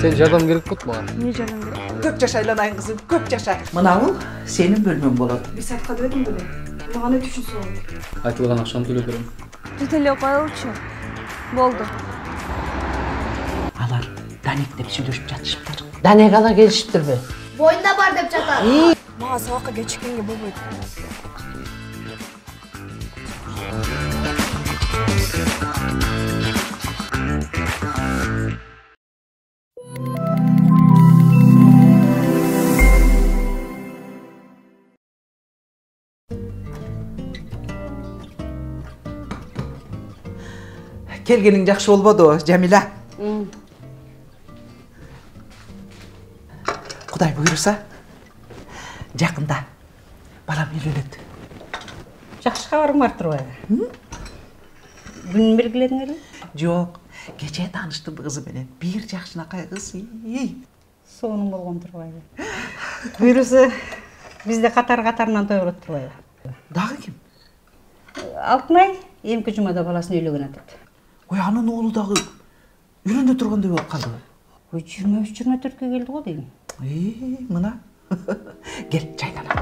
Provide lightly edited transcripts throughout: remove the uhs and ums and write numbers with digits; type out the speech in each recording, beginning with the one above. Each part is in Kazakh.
Sen jardam керек болот мага. Не жардам керек? Көп жашайланайын кызым, көп жаша. Мына бул сенин бөлмөң болот. Bir saatқа дебедим беле. Маған өтүш үчүн сурап. Айтылган акчаны төлөп берем. Түтелеп коелучу. Болду. Алар Данек деп сүйлөшүп жатышыптыр. Данек ала келишиптирби? Boyunda бар деп жатат. Мага сабакка кечиккенге болбойт. Келгениң жакшы болбоду, Жамила? Кудай буйруса, жакында балам үйлөнөт. Жакшы кабарың бар турбайбы? Күнүн белгиледиңерби? Жок, кечээ тааныштым кызы менен. Бир жакшынакай кыз. Сонун болгон турбайбы? Буйруса, бизде катар-катарынан той болот турбайбы? Дагы ким? Алтынай эмки жумада баласын үйлөгөн атат. Ой, анын оğlu дагы үйрөнө тургандай болуп калды. Ой, 23-24 келди го дейм. Мына. Кел, чайланам.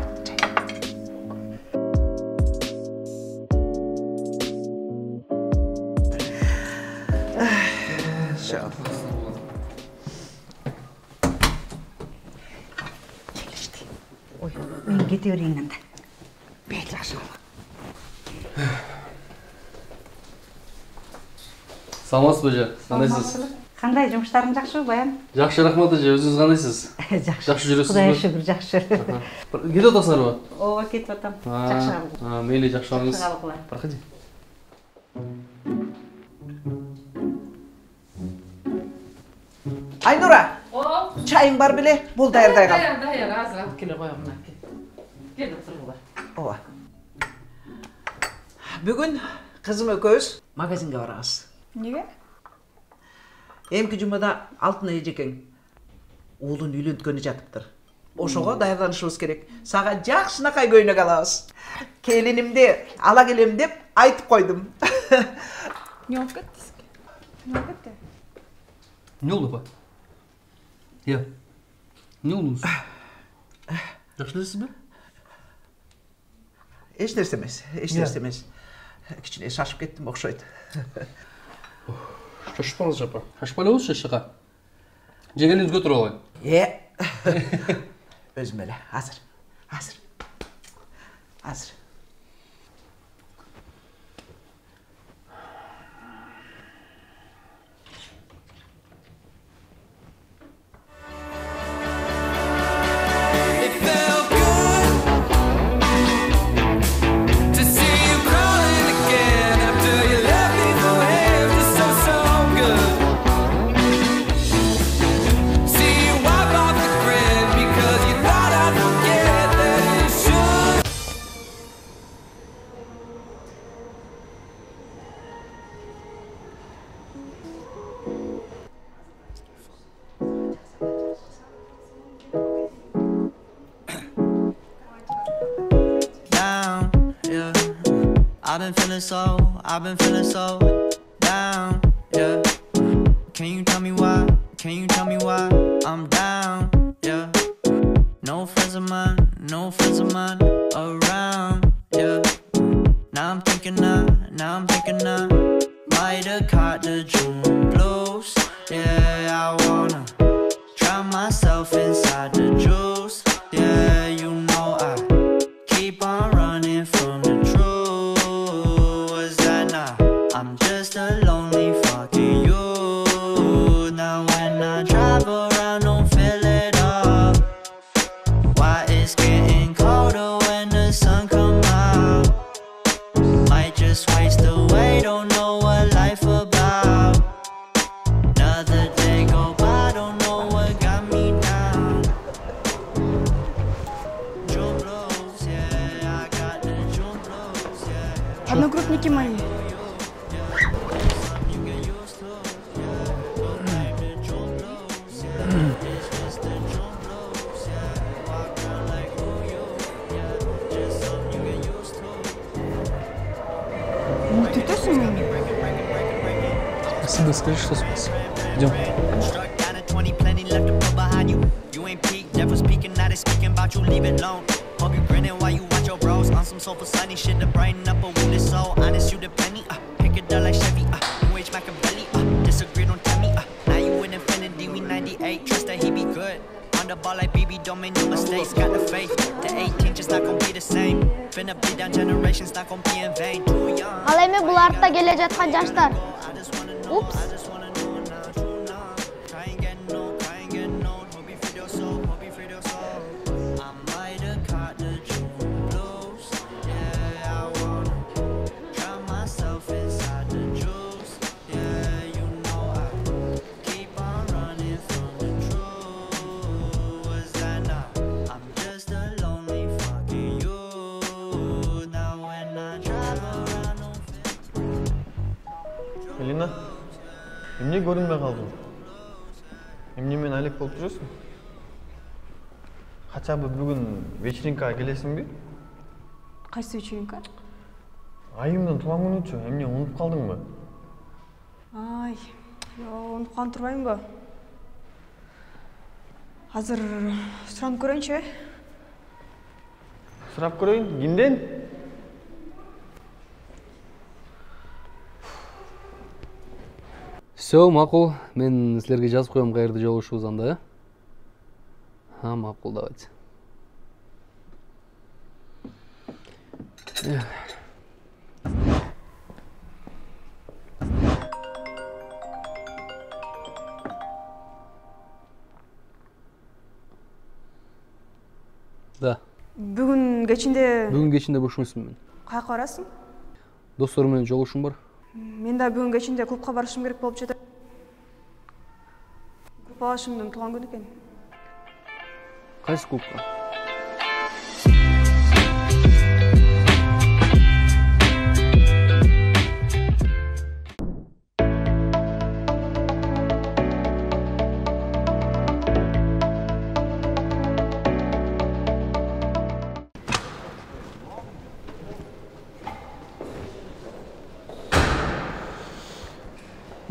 Ой, мен кете берейин анда. Бек жакшы. Саламатсызбы эже? Кандайсыз? Кандай жумуштарың жакшыбы, Баян? Жакшы, рахмат эже. Өзүңүз кандайсыз? Жакшы. Жакшы жүрөсүзбү? Кудайга шүгүр, жакшы. Кетип атасыңарбы? Ооба, кетип атам. Жакшы кабыл. Мейли, жакшы кабылыңыз. Жакшы кабыл. Проходи. Айнура. Чайың бар беле? Бул даярдай кал. Даяр, азыр алып келе коем мына. Кел отургула. Ооба. Бүгүн кызым экөөбүз магазинге барабыз. Неге? Эмки жумада Алтынай эжекең уулун үйлөнткөнү жатыптыр. Ошого даярданышыбыз керек. Сага жакшынакай көйнөк алабыз. Келинимди ала келем деп айтып койдум. Не болуп кетти сизге? Не болуп кетти? Не болду апа? Я. Не болдуңуз? Жакшы элесизби? Эч нерсе эмес, эч нерсе эмес. Кичине шашып кеттим окшойт. Шашпаңыз апа. Шашпай элебизчи эчжака. Жегениңизге туруп алайын. Өзүм эле, азыр. I've been feeling so down, yeah. Can you tell me why? Can you tell me why I'm down, yeah? No friends of mine around, yeah. Now I'm thinking I might have caught the June blues, yeah. I wanna drown myself inside the juice, yeah. You know I keep on running from the truth. I'm just a lonely fucking you. Now when I drive around, don't feel it up. Why it's getting colder when the sun come out? Might just waste away, don't know what life about. Another day go by, don't know what got me down. June blues, yeah, I got the June blues, yeah. Одногруппники мои. Ты тоже? Спасибо, скажи, что спасибо. Идем. 20, plenty left to put behind you. You ain't peak, never speaking, now they speaking about you, leave it alone. Hope you grinning while you watch your bros on some soulful sunny shit to brighten up a wounded soul. Honest, you the penny, pick it up like Chevy, New Age Machiavelli, disagree, don't tell me, now you in infinity, we 98, trust that he be good. On the ball like BB, don't make no mistakes, got the faith, the 18 just not gonna be the same. Finna be down generations, not gonna be in vain. Too young. Ал эми бул артта келе жаткан жаштар. Упс. Elina, emне көрінбей қалдың? Emне мен әлек болып жүресің? Хотя бы бүгін вечеринкаға келесің бе? Қайсы вечеринка? Айымның туған күні өтші, emне ұмытып қалдың ба? Ай, ұмытып қалып тұрмайын ба? Азыр сұранып көрейінші. Сұрап көрейін, кімден? Все, мақұл. Мен сілерге жазып қоям қайырды жолығышуыз анда, а? Мақұл, давайте. Да. Бүгін кечинде бош емеспін мен. Қайқа барасың? Достарыммен жолығышым бар. Мен да бүгін кечинде клубқа барышым керек болып жатыр. Группалашымдың туған күні екен. Қайсы клубқа?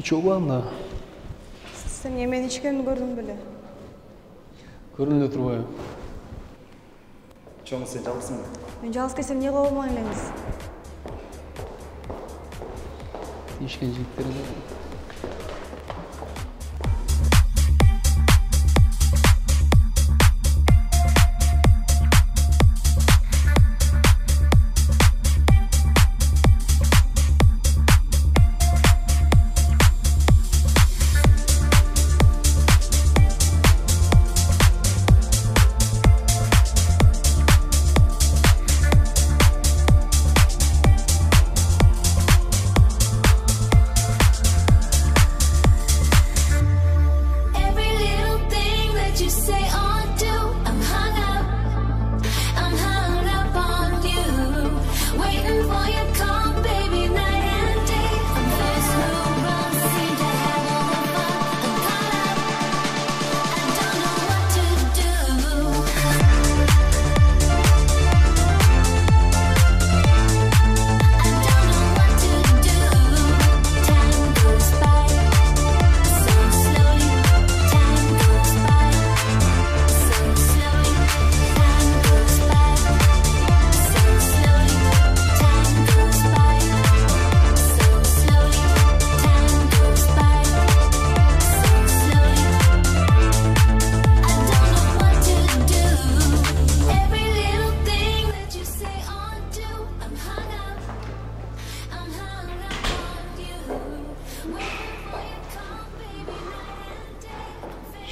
Çok anda. Sen yemeğin içkeni gördün bile. Көрінді тұрбай. Çoğun sen çalısın mı? Ben жалғыз келсем не қылып ойлаймыз? İşken жігіттері де.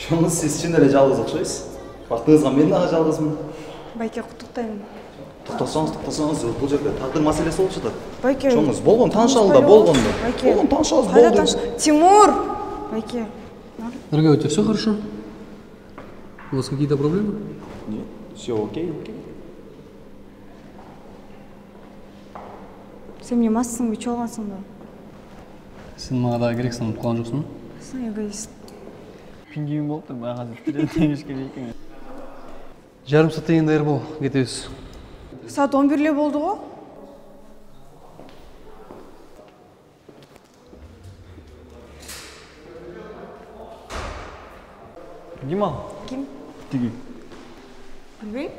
Çoğunuz siz için de жалғыз оқшайсыз. Бақытыңызға мен дағы жалғызмын. Байке, құттықтаймын. Тоқтасаңыз, бұл жерде тағдыр мәселесі болып жатыр. Байке. Çoğunuz болған танышалды, болғанды. Болған танышалыз, болды. Тимур! Байке. Дорогая, у тебя все хорошо? У вас какие-то проблемы? Нет, все окей. Сен мне массың бе, чолғансың ба? Сен маған да керексің, ұмытып жоқсың ба? Сен эгоист. Пингвин болып тұр, маған теңіз керек екен. Жарым сағат дайын бол, кетеміз. Saat 11'le болды ғой. Ким ал? Ким? Тиги. Білбейм.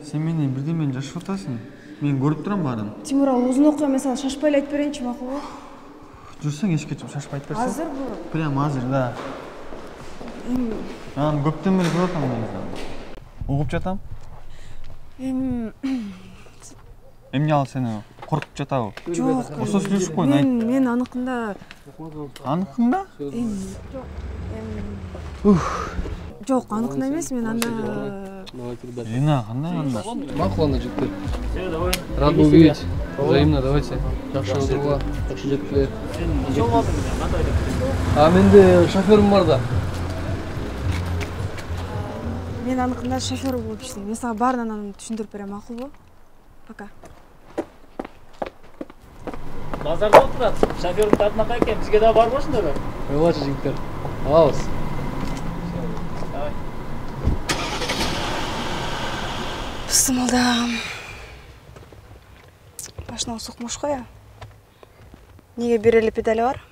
Сен менен бирдемени жашып атасың. Мен көрүп турам баарын. Тимур, ал узун окуя эмес, ал шашпай эле айтып берейинчи, макулбу? Жүрсөң эшикке чыгып шашып айтып берсең. Азыр бу. Прям азыр, да. Аны көптөн бери көрүп атам мен. Угуп жатам. Эмне ал сени коркуп жатабы? Жок. Осо сүйлөшүп койгун айт. Мен аныкында. Аныкында? Жок, аныкында эмес, мен анда Лина, кандай? Макул анда жигиттер. Рад был видеть. Взаимно, давайте. Жакшы отурууга, жакшы жеткиле. А менде шоферім бар да. мен аныкында шофер болуп иштейм. Мен сага баарынан анын түшүндүрүп берем, макулбу? Пока. Базарда отурат. Шофердин татынакай экен. Бизге да барбы ошондой? Ойлачы жигиттер. Алабыз. Бысымылдам. Машинага сукмуш го я. Неге бир эле педали бар?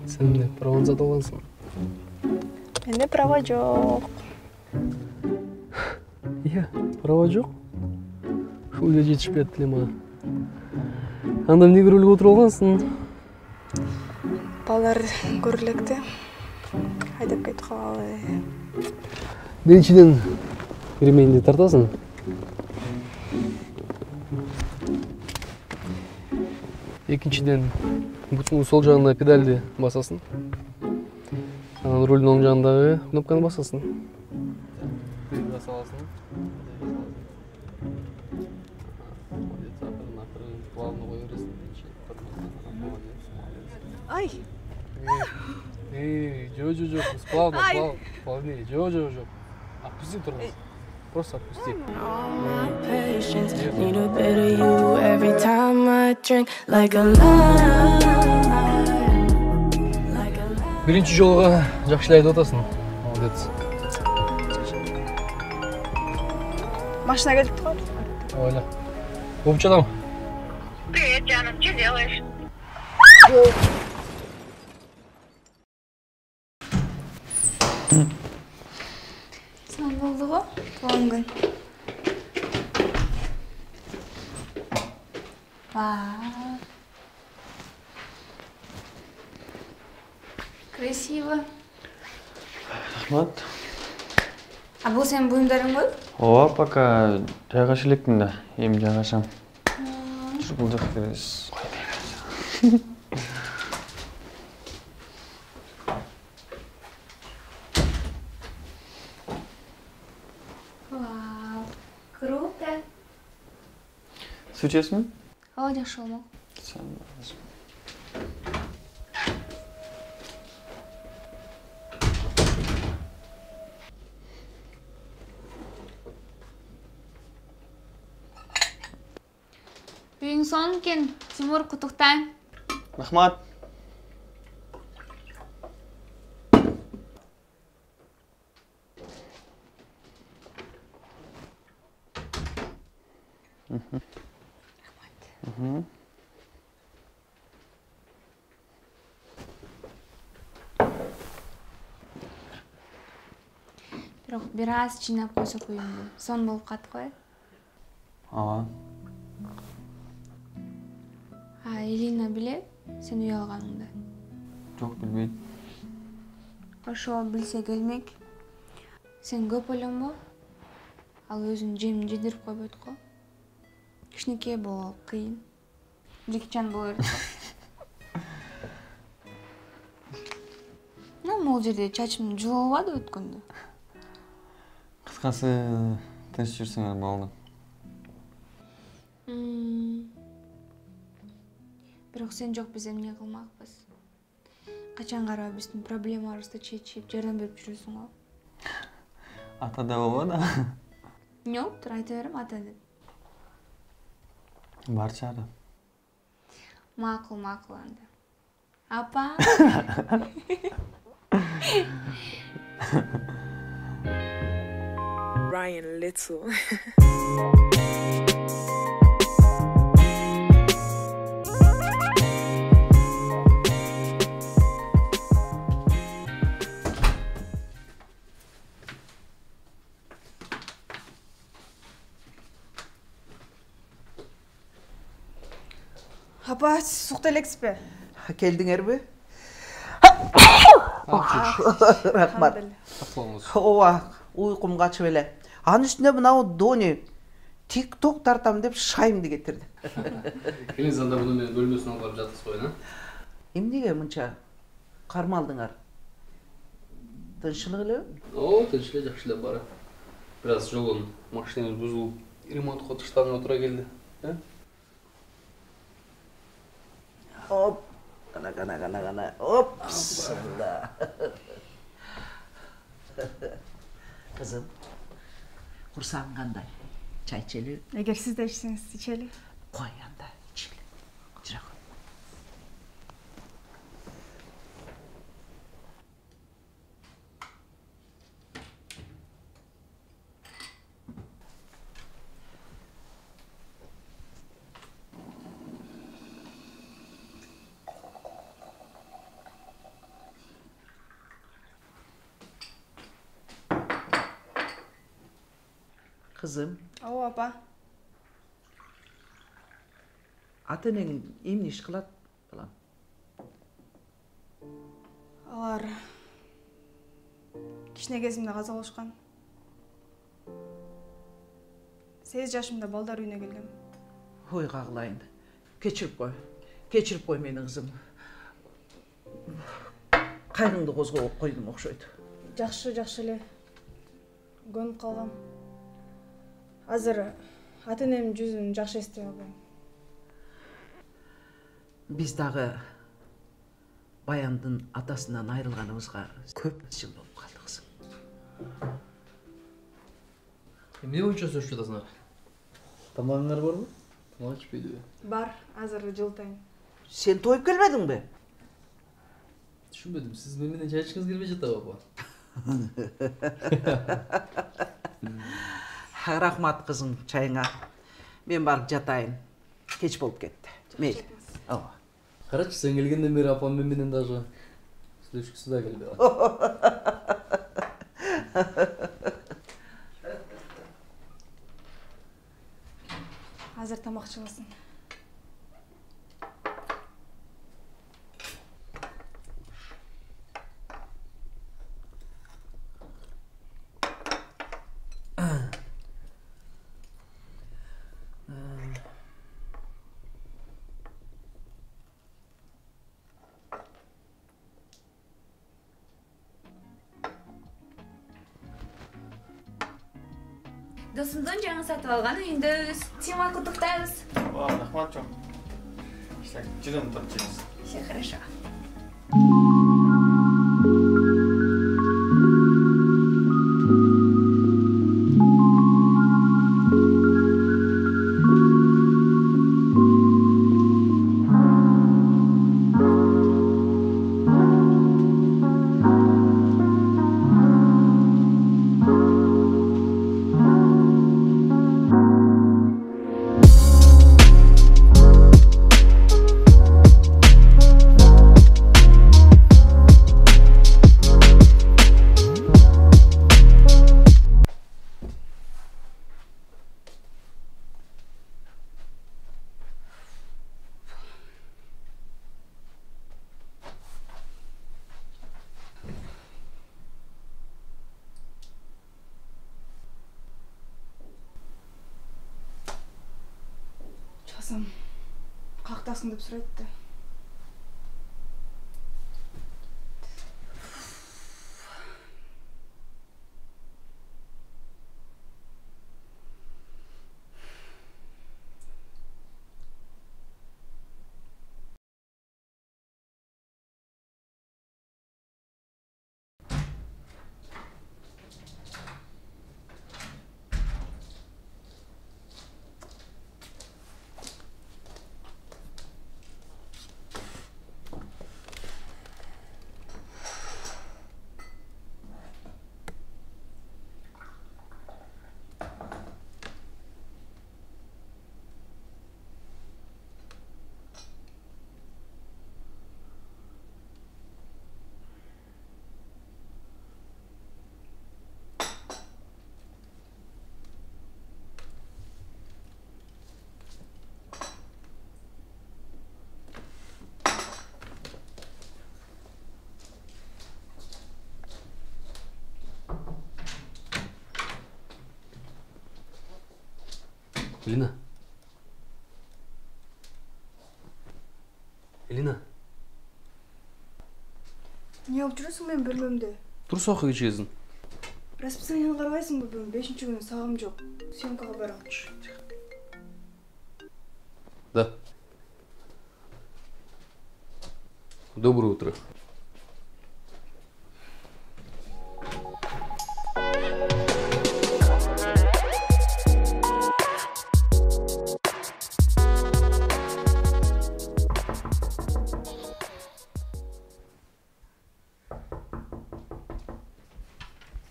Сен эмне, правоны сатып алгансың? Менде права жок. Иә, права жок. Ушул эле жетишпейт эле мага. Анда эмнеге рөлгө отуруп алгансың? Балдар көрө электи. Айдап кетип калалы. Биринчиден ремейинди тартасың. Экинчиден бутунун сол жагына педальди басасың. Анан рулдун оң жагындагы кнопканы басасың. Ай. Жо, сплавно, плавнее, жо. Отпусти тормоз. Просто отпусти. Need a bit of you every time I drink like a lie. Биринчи жолга жакшы эле айдап атасың. Молодец. Машина келип калды. Ойла. Обчадам. Привет, Диана, что делаешь? Сан болду го? Туган күн. Красиво. Рахмат. А бул сенин буюмдарың го? Ооба, пока жайгашып электим да. Эми жайгашам. Бул жакка киребиз. Вау, круто. Суу ичесиңби? Ооба, жакшы болмок. Үйүң сонун экен, Тимур, куттуктайм. Рахмат. Бирок бир аз жыйнап койсок үйүңдү. Сон болуп калат го. Ооба. Элина билет, сен үй алганыңды. Жок, билбейт. Ошо билсе келмек. Сен көп ойлонбо. Ал өзүн жемин жедирип койбойт го. Кичинекей болуу кыйын. Жекчан боло берет го. Могул жерде чачым жылабады өткөндө. Кыскасы, тынч жүрсөңөр болду. Бирок сен жок, биз эмне кылмакпыз? Качан карап биздин проблемаларыбызды чечип, жардам берип жүрөсүң го. Ата да болбоду. Жок, тур айта берем, ата деп. Бар чары. Макул анда. Апа. Ryan Little. Апа, сукта элексизби? Келдиңерби? Рахмат. Ооба, уйкум качып эле. Анын үстүнө мынау Дони TikTok тартам деп шайымды кетирди. Келиңиз анда муну менен бөлмөсүнө алып барып жаткыз коюн, а? Эмнеге мынча кармалдыңар? Тынччылык элеби? О, тынч эле, жакшы эле бара. Бир аз жолдон машинаңыз бузулуп, ремонтко тыштагына туура келди, э? Оп, гана. Оп, бисмилла. Кызым, курсагың кандай? Чай içeli? Эгер сиз да ичсеңиз, ичели. Кой анда, ичели. Жыра кой. Kızım, Ооба, апа. ата-энең эмне иш кылат, балам? Алар кичине кезимде каза болушкан. 8 жашымда балдар үйүнө келгем. Ой, кагылайын. Кечирип кой менин кызым. Кайгыңды козгоп койдум окшойт. Жакшы эле. Көнүп калгам. Азыр ата-энемдин жүзүн жакшы эстей албайм. Биз дагы Баяндын атасынан айрылганыбызга көп жыл болуп калды, кызым. Эмне боюнча сөзүп жатасыңар? Тамагыңар барбы? Тамак ичпейдиби? Бар, азыр жылтайын. Сен тоюп келбедиңби? Түшүнбөдүм, сиз менен чай ичкиңиз келбей жатабы, апа? Рахмат кызым чайыңа. Мен барып жатайын. Кеч болуп кетти. Мейли. Ооба. Карачы, сен келгенден бери апам менен даже сүйлөшкүсү да келбей калды. Азыр тамак чыгасың. Досумдун жаңы сатып алган үйүндөбүз. Тима куттуктайбыз. Рахмат чоң. Жүрөм тапчыңыз. Все хорошо. Часам кактасың деп сурайтты. Элина. Элина. Не алып жүрөсүң мен бөлмөмдө? Тур сокуга чыгасың. Расписаниени карабайсыңбы бүгүн 5-чи күнү сагым жок. Съемкага барам. Да. Доброе утро.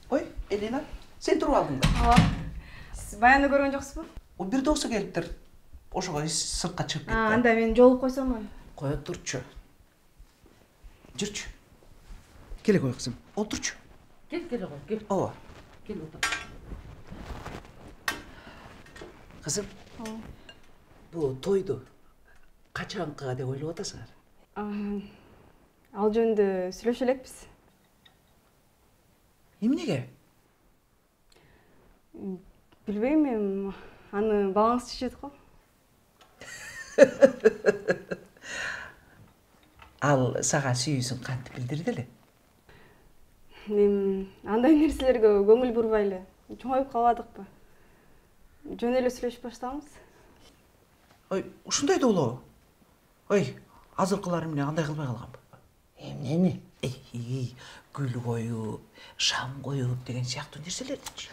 Ой, Элина, сен туруп алдың да? Ооба. Сиз баянды көргөн жоксузбу? О бир досу келиптир. Ошого сыртка чыгып кетти. Анда мен жолуп койсомун. Кое турчу. Жүрчү. Келе кой кызым. Отурчу. Келе кой, кел. Ооба. Кел отур. Кызым. Бул тойду качанкыга деп ойлоп атасыңар? Ал жөнүндө сүйлөшө элекпиз. Эмнеге? Билбейм, мен аны балаңыз чечет го. Ал сага сүйүүсүн кантип билдирди эле? Андай нерселерге көңүл бурбайлы. Чоңоюп калбадыкпы? Жөн эле сүйлөшүп баштабыз. Ой, ушундай да болобу? Ой, азыркылары эмне андай кылбай калганбы? Эмнени? Гүл коюп, шам коюп деген сыяктуу нерселердичи.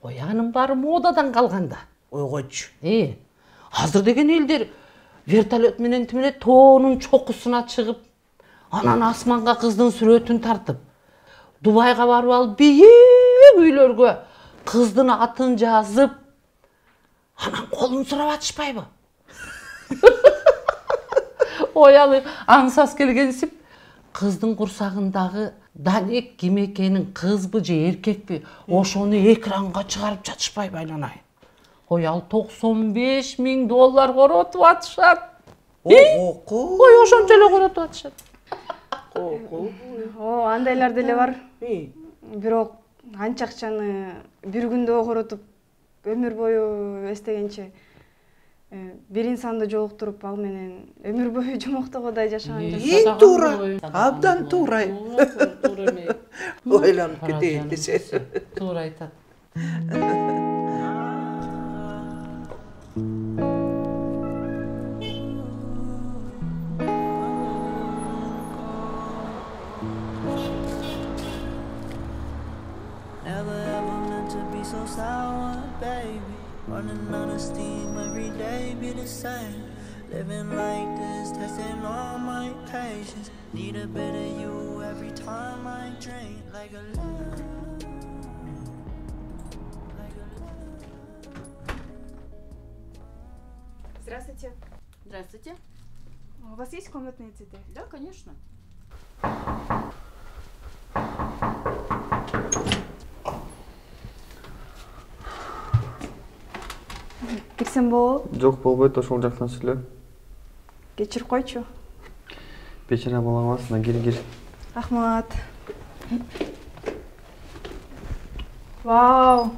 Ой, анын баары модадан калганда. Ой, койчу. Азыр деген элдер вертолет менен тимине тоонун чокусуна чыгып, анан асманга кыздын сүрөтүн тартып, Дубайга барып алып бийик үйлөргө кыздын атын жазып, анан колун сурап атышпайбы? Ой, алы аңсас келгенсип, кыздын курсагындагы Данек ким экенин, кызбы же эркекпи, ошону экранга чыгарып жатышпайбы айланайын? Ой, ал $95,000 коротуп атышат. Ой, ошончо эле коротуп атышат. Андайлар деле бар. Бирок анча акчаны бир күндө коротуп, өмүр бою эстегенче бир инсанды жолуктуруп, ал менен өмүр бою жомоктогодай жашаган жакшы. Эң туура. Абдан туура. Ойлонуп кетейин десе. Туура айтат. Never ever meant to be so sour, baby. Running out of steam every day, be the same. Living like this, testing all my patience. Need a bit of you every time I drink, like a love. Здравствуйте. Здравствуйте. У вас есть комнатные цветы? Да, конечно. Кирсем болобу? Жок, болбойт, ошол жактан сүйлө. Кечирип койчу. Печене бола алмасына, кир. Рахмат. Вау.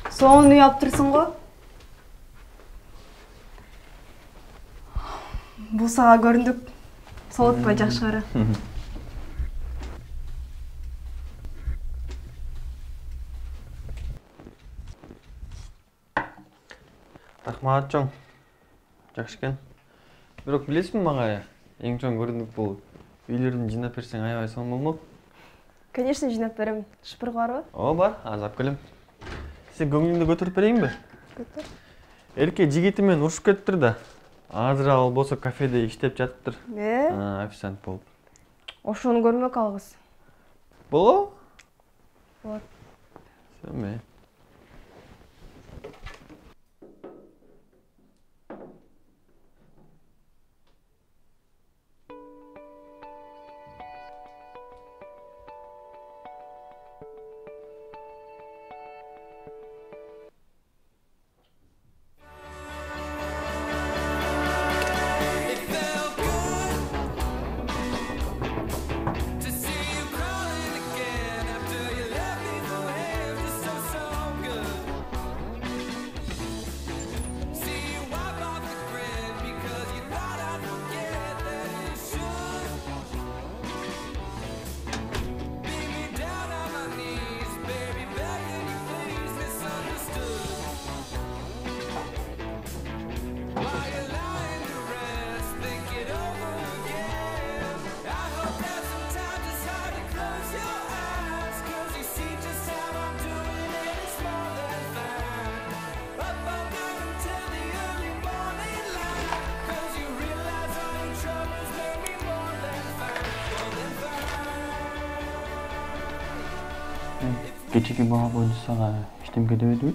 Сонун үй алып турсуң го? Бул сага көрүндүк. Соотпай жакшы кара. Рахмат, чоң. Жакшы экен. Бирок билесизби мага, эң чоң көрүндүк бул үйлөрдүн жыйнап берсең аябай сонун болмок. Конечно, жыйнап берем. Шпырг барбы? Бар, азыр алып келем. Сен көңүлүңдү көтөрүп берейинби? Көтөр. Эрке жигити менен урушуп кетиптир да. Азыр ал болсо кафеде иштеп жатыптыр. Официант болуп. Ошону көрмөк алгыс. Болобу? Болот. Сөйме. To see you crawling again after you left me for him, just so Кечеги бала боюнча сага эчтемке дебедиби?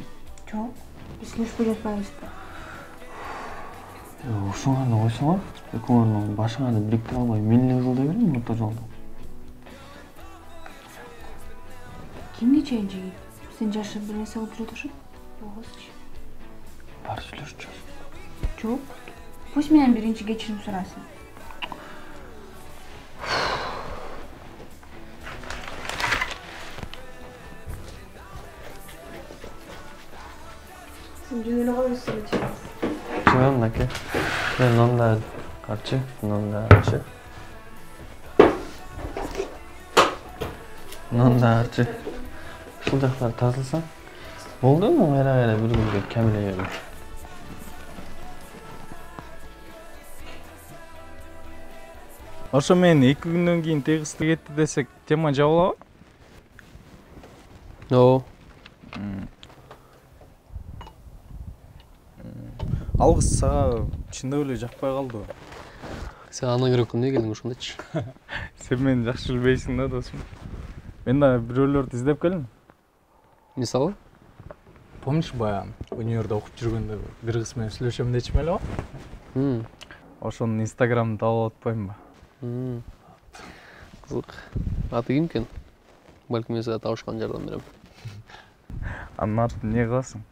Жок, биз сүйлөшпөй жатпайбызбы? Ушуңарды койсоңор, экөөңөрдүн башыңарды бириктире албай менен кылдай берем мурда жолдо. Кимге чейин жигит? Сен жашырып бир нерсе кылып жүрөт окшойт. Ооз. Бар сүйлөшчү. Жок. Пусть менен биринчи кечирим сурасын. Сен жүнүнө коюп сүйлөшөсүң. Чыгам аке. Мен онда карчы, онда карчы. Онда карчы. Ушул жактар тазалса, болду му кайра бир күнгө камиле берем. Ошо мен 2 күндөн кийин тегисти кетти десек, тема жабылабы? Оо. Ал кыз сага чындап эле жакпай калды. Сен ана керек эмне келдиң ошондочу? Сен мени жакшы билбейсиң да, досум. Мен да бирөөлөрдү издеп келдим. Мисалы? Помнишь, баягы универде окуп жүргөндө бир кыз менен сүйлөшөм дечим эле го? Ошонун инстаграмын таап атпаймынбы? Кызык. Аты ким экен? Балким мен сага табышкан жардам берем. Анын атын эмне кыласың?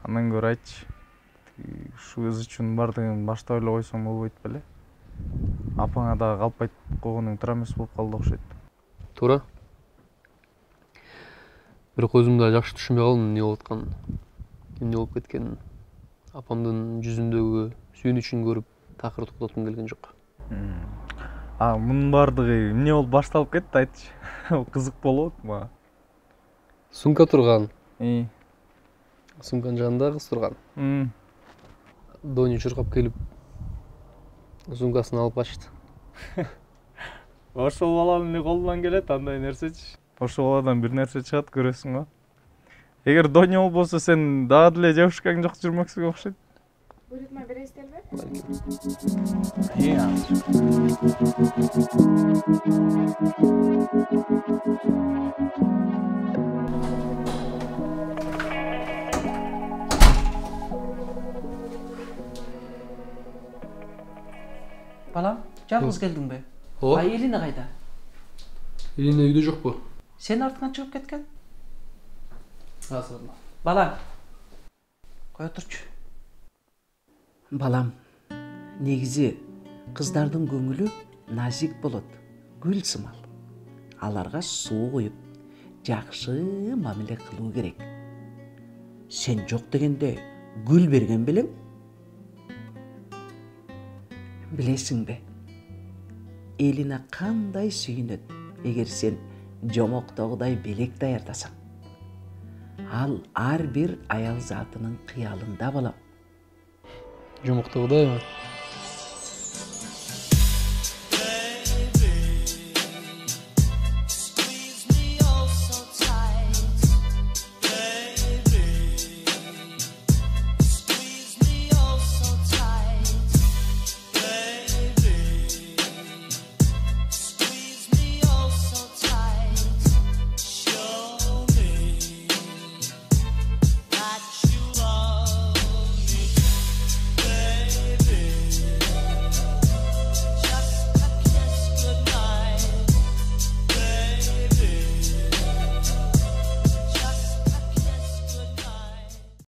Андан көрө айтчы. Ушу кыз үчүн бардыгын баштап эле койсоң болбойт беле? Апаңа дагы калпайт койгонуң туура эмес болуп калды окшойт. Туура. Бирок өзүм да жакшы түшүнбөй калдым эмне болуп атканын. Эмне болуп кеткенин. Апамдын жүзүндөгү сүйүнүчүн көрүп такыр токтоткум келген жок. Мунун бардыгы эмне болуп башталып кетти айтчы. Кызык болот мага. Сумка турган. Сумканын жанында кыз турган. Доня чуркап келип сумкасын алып качты. Ошол баланын эмне колунан келет андай нерсечи. Ошол баладан бир нерсе чыгат көрөсүң го. Эгер Доня болбосо сен дагы деле девушкаң жок жүрмөксүң окшойт. Буйрутма бересиздерби? Балам, жалгыз келдиңби? Ооба. Элине кайда? Элине үйдө жокпу? Сен артыңан чыгып кеткен? Азыр. Балам, кое турчу. Балам, негизи кыздардын көңүлү назик болот, гүл сымал. Аларга суу коюп, жакшы мамиле кылуу керек. Сен жок дегенде гүл берген белең? Билесиңби? Элина кандай сүйүнөт эгер сен жомоктогудай белек даярдасаң. Ал ар бир аял затынын кыялында балам. Жомоктогудайбы?